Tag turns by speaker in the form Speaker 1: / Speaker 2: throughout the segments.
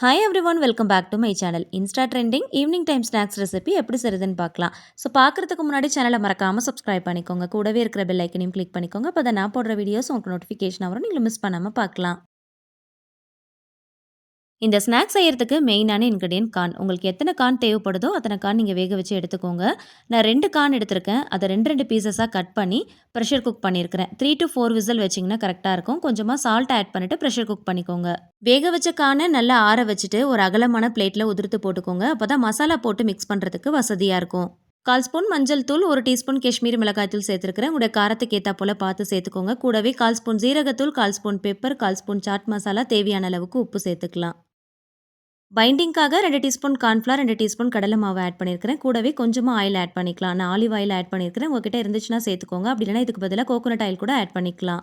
Speaker 1: Hi everyone, welcome back to my channel. Insta trending evening time snacks recipe எப்படி செய்யுதுன்னு பார்க்கலாம். So பார்க்குறதுக்கு முன்னாடி சேனலை மறக்காமல் சப்ஸ்கிரைப் பண்ணிக்கோங்க. கூடவே இருக்கிற பெல் ஐக்கனையும் கிளிக் பண்ணிக்கோங்க. அப்போ தான் நான் போடுற வீடியோஸ் உங்களுக்கு நோட்டிஃபிகேஷன் வரும், நீங்கள் மிஸ் பண்ணாமல் பார்க்கலாம். இந்த ஸ்நாக்ஸ் செய்யறதுக்கு மெயினான இன்கிரிடியன்ட் கார்ன். உங்களுக்கு எத்தனை கார்ன் தேவைப்படுதோ அத்தனை கார்ன் நீங்கள் வேக வச்சு எடுத்துக்கோங்க. நான் 2 கார்ன் எடுத்திருக்கேன். அதை 2 பீசஸாக கட் பண்ணி ப்ரெஷர் குக் பண்ணியிருக்கிறேன். 3 to 4 விசில் வச்சிங்கன்னா கரெக்டாக இருக்கும். கொஞ்சமாக சால்ட் ஆட் பண்ணிவிட்டு ப்ரெஷர் குக் பண்ணிக்கோங்க. வேக வச்ச கார்னை நல்லா ஆற வச்சுட்டு ஒரு அகலமான பிளேட்டில் உதிர்த்து போட்டுக்கோங்க. அப்போ தான் மசாலா போட்டு மிக்ஸ் பண்ணுறதுக்கு வசதியாக இருக்கும். 1/4 ஸ்பூன் மஞ்சள் தூள், 1 டீஸ்பூன் காஷ்மீரி மிளகாய் தூள் சேர்த்துருக்கிறேன். உங்களுடைய காரத்துக்கு ஏற்றா போல் பார்த்து சேர்த்துக்கோங்க. கூடவே 1/4 ஸ்பூன் ஜீரகத்தூள், 1/4 spoon pepper, 1/4 spoon chaat masala, தேவையான அளவுக்கு உப்பு சேர்த்துக்கலாம். பைண்டிங்காக 2 டீஸ்பூன் கார்ன்ஃப்ளவர், 2 டீஸ்பூன் கடலை மாவு ஆட் பண்ணியிருக்கிறேன். கூடவே கொஞ்சமாக ஆயில் ஆட் பண்ணிக்கலாம். நான் ஆலிவ் ஆயில் ஆட் பண்ணியிருக்கிறேன். உங்ககிட்ட இருந்துச்சுன்னா சேர்த்துக்கோங்க. அப்படி இல்லைனா இதுக்கு பதிலாக கோகோனட் ஆயில் கூட ஆட் பண்ணிக்கலாம்.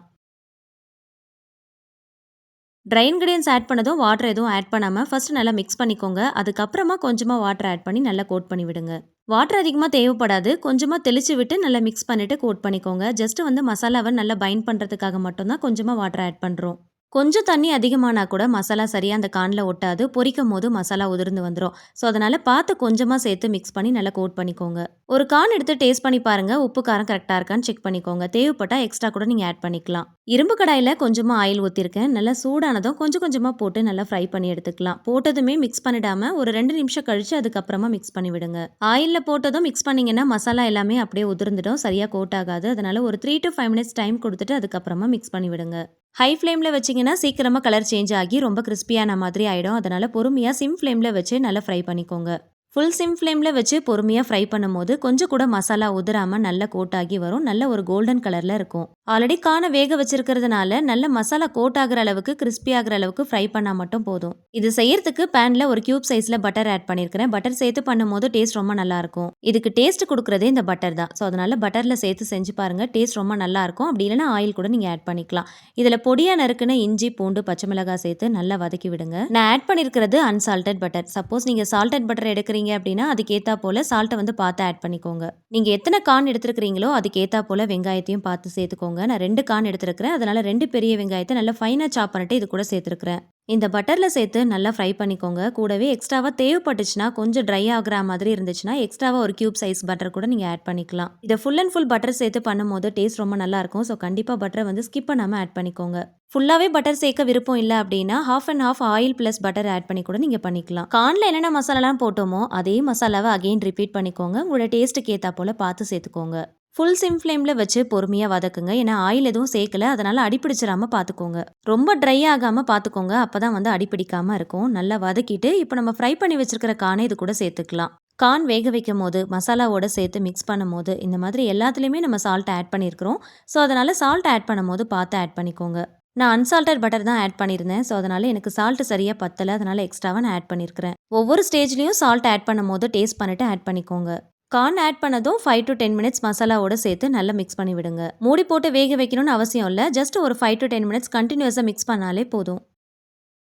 Speaker 1: ட்ரை இன்கிரியன்ஸ் ஆட் பண்ணதும் வாட்டர் எதுவும் ஆட் பண்ணாமல் ஃபஸ்ட்டு நல்லா மிக்ஸ் பண்ணிக்கோங்க. அதுக்கப்புறமா கொஞ்சமாக வாட்டர் ஆட் பண்ணி நல்லா கோட் பண்ணி விடுங்க. வாட்டர் அதிகமாக தேவைப்படாது. கொஞ்சமாக தெளித்து விட்டு நல்லா மிக்ஸ் பண்ணிவிட்டு கோட் பண்ணிக்கோங்க. ஜஸ்ட்டு மசாலாவை நல்லா பைண்ட் பண்ணுறதுக்காக மட்டும்தான் கொஞ்சமாக வாட்டர் ஆட் பண்ணுறோம். கொஞ்சம் தண்ணி அதிகமானா கூட மசாலா சரியாக அந்த கார்னில் ஒட்டாது. பொரிக்கும் போது மசாலா உதிர்ந்து வந்துடும். ஸோ அதனால் பார்த்து கொஞ்சமாக சேர்த்து மிக்ஸ் பண்ணி நல்லா கோட் பண்ணிக்கோங்க. ஒரு கார்ன் எடுத்து டேஸ்ட் பண்ணி பாருங்கள். உப்பு காரம் கரெக்டாக இருக்கான்னு செக் பண்ணிக்கோங்க. தேவைப்பட்டால் எக்ஸ்ட்ரா கூட நீங்கள் ஆட் பண்ணிக்கலாம். இரும்பு கடாயில் கொஞ்சமாக ஆயில் ஊற்றிருக்கேன். நல்லா சூடானதும் கொஞ்சம் கொஞ்சமாக போட்டு நல்லா ஃப்ரை பண்ணி எடுத்துக்கலாம். போட்டதுமே மிக்ஸ் பண்ணிடாமல் ஒரு 2 நிமிஷம் கழித்து அதுக்கப்புறமா மிக்ஸ் பண்ணி விடுங்க. ஆயிலில் போட்டதும் மிக்ஸ் பண்ணிங்கன்னா மசாலா எல்லாமே அப்படியே உதிர்ந்துடும், சரியாக கோட் ஆகாது. அதனால் ஒரு 3 to 5 மினிட்ஸ் டைம் கொடுத்துட்டு அதுக்கப்புறமா மிக்ஸ் பண்ணி விடுங்க. ஹை ஃப்ளேமில் வச்சிங்கன்னா சீக்கிரமாக கலர் சேஞ்ச் ஆகி ரொம்ப கிறிஸ்பியான மாதிரி ஆகிடும். அதனால் பொறுமையாக சிம் ஃப்ளேமில் வச்சு நல்லா ஃப்ரை பண்ணிக்கோங்க. ஃபுல் சிம் ஃப்ளேமில் வச்சு பொறுமையாக ஃப்ரை பண்ணும்போது கொஞ்சம் கூட மசாலா உதிராமல் நல்ல கோட் ஆகி வரும். நல்ல ஒரு கோல்டன் கலரில் இருக்கும். ஆல்ரெடி கார்னை வேக வச்சிருக்கிறதுனால நல்ல மசாலா கோட் ஆகிற அளவுக்கு, கிறிஸ்பி ஆகிற அளவுக்கு ஃப்ரை பண்ணால் மட்டும் போதும். இது செய்யறதுக்கு பேனில் ஒரு கியூப் சைஸில் பட்டர் ஆட் பண்ணியிருக்கிறேன். பட்டர் சேர்த்து பண்ணும்போது டேஸ்ட் ரொம்ப நல்லாயிருக்கும். இதுக்கு டேஸ்ட் கொடுக்குறதே இந்த பட்டர் தான். ஸோ அதனால் பட்டரில் சேர்த்து செஞ்சு பாருங்கள். டேஸ்ட் ரொம்ப நல்லாயிருக்கும். அப்படி இல்லைனா ஆயில் கூட நீங்கள் ஆட் பண்ணிக்கலாம். இதில் பொடியாக நறுக்குன இஞ்சி, பூண்டு, பச்சை மிளகாய் சேர்த்து நல்லா வதக்கி விடுங்க. நான் ஆட் பண்ணியிருக்கிறது அன்சால்டட் பட்டர். சப்போஸ் நீங்கள் சால்டட் பட்டர் எடுக்கிறீங்க அப்படின்னா அதுக்கு ஏற்றா போல் சால்ட்டை பார்த்து ஆட் பண்ணிக்கோங்க. நீங்கள் எத்தனை கார்ன் எடுத்துருக்கிறீங்களோ அதுக்கு ஏற்றா போல் வெங்காயத்தையும் பார்த்து சேர்த்துக்கோங்க. நான் 2 கார்ன் எடுத்துருக்கிறேன். அதனால் 2 பெரிய வெங்காயத்தை நல்லா ஃபைனாக சாப் பண்ணிட்டு இது கூட சேர்த்துருக்கிறேன். இந்த பட்டரில் சேர்த்து நல்லா ஃப்ரை பண்ணிக்கோங்க. கூடவே எக்ஸ்ட்ராவாக தேவைப்பட்டுச்சுன்னா கொஞ்சம் ட்ரை ஆகிற மாதிரி இருந்துச்சுன்னா எக்ஸ்ட்ராவாக ஒரு கியூப் சைஸ் பட்டர் கூட நீங்கள் ஆட் பண்ணிக்கலாம். இதை ஃபுல் அண்ட் ஃபுல் பட்டர் சேர்த்து பண்ணும்போது டேஸ்ட் ரொம்ப நல்லாயிருக்கும். ஸோ கண்டிப்பாக பட்டரை ஸ்கிப் பண்ணாமல் ஆட் பண்ணிக்கோங்க. ஃபுல்லாகவே பட்டர் சேர்க்க விருப்பம் இல்லை அப்படின்னா half and half oil plus butter add பண்ணி கூட நீங்கள் பண்ணிக்கலாம். கார்னில் என்னென்ன மசாலாலாம் போட்டோமோ அதே மசாலாவை அகெயின் ரிப்பீட் பண்ணிக்கோங்க. உங்களோட டேஸ்ட்டுக்கு ஏற்றா போல் பார்த்து சேர்த்துக்கோங்க. ஃபுல் சிம் ஃப்ளேமில் வச்சு பொறுமையாக வதக்குங்க. ஏன்னா ஆயில் எதுவும் சேர்க்கல, அதனால் அடிப்பிடிச்சிடாமல் பார்த்துக்கோங்க. ரொம்ப ட்ரை ஆகாமல் பார்த்துக்கோங்க. அப்போ தான் அடிப்பிடிக்காமல் இருக்கும். நல்லா வதக்கிட்டு இப்போ நம்ம ஃப்ரை பண்ணி வச்சிருக்கிற கார்னை இது கூட சேர்த்துக்கலாம். கார்ன் வேக வைக்கும் போது மசாலாவோட சேர்த்து மிக்ஸ் பண்ணும் போது இந்த மாதிரி எல்லாத்துலேயுமே நம்ம சால்ட் ஆட் பண்ணியிருக்கிறோம். ஸோ அதனால் சால்ட் ஆட் பண்ணும்போது பார்த்து ஆட் பண்ணிக்கோங்க. நான் அன்சால்டட் பட்டர் தான் ஆட் பண்ணியிருந்தேன். ஸோ அதனால் எனக்கு சால்ட் சரியாக பத்தலை, அதனால் எக்ஸ்ட்ராவாக நான் ஆட் பண்ணியிருக்கிறேன். ஒவ்வொரு ஸ்டேஜ்லேயும் சால்ட் ஆட் பண்ணும்போது டேஸ்ட் பண்ணிவிட்டு ஆட் பண்ணிக்கோங்க. கார்ன் ஆட் பண்ணதும் 5 to 10 மினிட்ஸ் மசாலாவோட சேர்த்து நல்லா மிக்ஸ் பண்ணி விடுங்க. மூடி போட்டு வேக வைக்கணும்னு அவசியம் இல்லை. ஜஸ்ட் ஒரு 5 to 10 மினிட்ஸ் கண்டினியூஸாக மிக்ஸ் பண்ணாலே போதும்.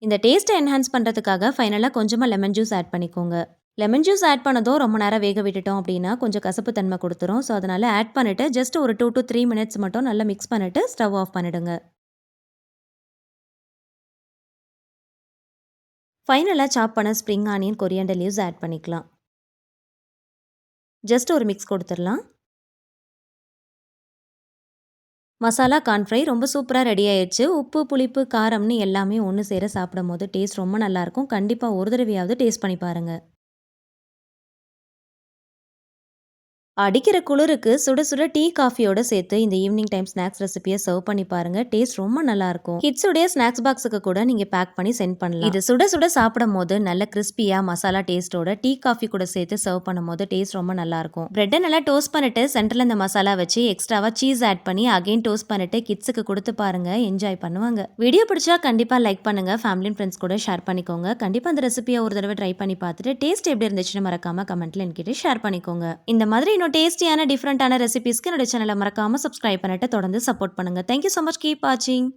Speaker 1: இந்த டேஸ்ட்டை என்ஹான்ஸ் பண்ணுறதுக்காக ஃபைனலாக கொஞ்சமாக லெமன் ஜூஸ் ஆட் பண்ணிக்கோங்க. லெமன் ஜூஸ் ஆட் பண்ணதும் ரொம்ப நேரம் வேக விட்டுட்டோம் அப்படின்னா கொஞ்சம் கசப்பு தன்மை கொடுத்துரும். ஸோ அதனால் ஆட் பண்ணிவிட்டு ஜஸ்ட் ஒரு 2 to 3 மினிட்ஸ் மட்டும் நல்லா மிக்ஸ் பண்ணிவிட்டு ஸ்டவ் ஆஃப் பண்ணிவிடுங்க. ஃபைனலாக சாப் பண்ண spring onion, coriander leaves add பண்ணிக்கலாம். ஜஸ்ட் ஒரு மிக்ஸ் கொடுத்துடலாம். மசாலா கார்ன் ஃப்ரை ரொம்ப சூப்பராக ரெடி ஆயிடுச்சு. உப்பு, புளிப்பு, காரம்னு எல்லாமே ஒன்று சேர சாப்பிடும் போது டேஸ்ட் ரொம்ப நல்லாயிருக்கும். கண்டிப்பாக ஒரு தடவையாவது டேஸ்ட் பண்ணி பாருங்கள். அடிக்கிற குளிருக்கு சுட சுட டீ காஃபியோட சேர்த்து இந்த ஈவினிங் டைம் ஸ்நாக்ஸ் ரெசிபியை சர்வ் பண்ணி பாருங்க. டேஸ்ட் ரொம்ப நல்லா இருக்கும். கிட்ஸுடைய ஸ்நாக்ஸ் பாக்ஸுக்கு கூட நீங்க பேக் பண்ணி சென்ட் பண்ணலாம். இது சுட சுட சாப்பிடும் போது நல்ல கிறிஸ்பியா மசாலா டேஸ்டோட டீ காஃபி கூட சேர்த்து சர்வ் பண்ணும் போது டேஸ்ட் ரொம்ப நல்லா இருக்கும். பிரெட்டை நல்லா டோஸ்ட் பண்ணிட்டு சென்டர்ல இந்த மசாலா வச்சு எக்ஸ்ட்ராவா சீஸ் ஆட் பண்ணி அகைன் டோஸ்ட் பண்ணிட்டு கிட்ஸுக்கு கொடுத்து பாருங்க, என்ஜாய் பண்ணுவாங்க. வீடியோ பிடிச்சா கண்டிப்பா லைக் பண்ணுங்க, ஃபேமிலி அண்ட் ஃப்ரெண்ட்ஸ் கூட ஷேர் பண்ணிக்கோங்க. கண்டிப்பா அந்த ரெசிபியை ஒரு தடவை ட்ரை பண்ணி பார்த்துட்டு டேஸ்ட் எப்படி இருந்துச்சுன்னு மறக்காம கமெண்ட்ல என்கிட்ட ஷேர் பண்ணிக்கோங்க. இந்த மாதிரி டேஸ்டியான டிஃப்ரெண்டான ரெசிபிஸ்க்கு என்னோட சேனலை மறக்காம சப்ஸ்கிரைப் பண்ணிட்டு தொடர்ந்து சப்போர்ட் பண்ணுங்க. Thank you so much. கீப் வாட்சிங்.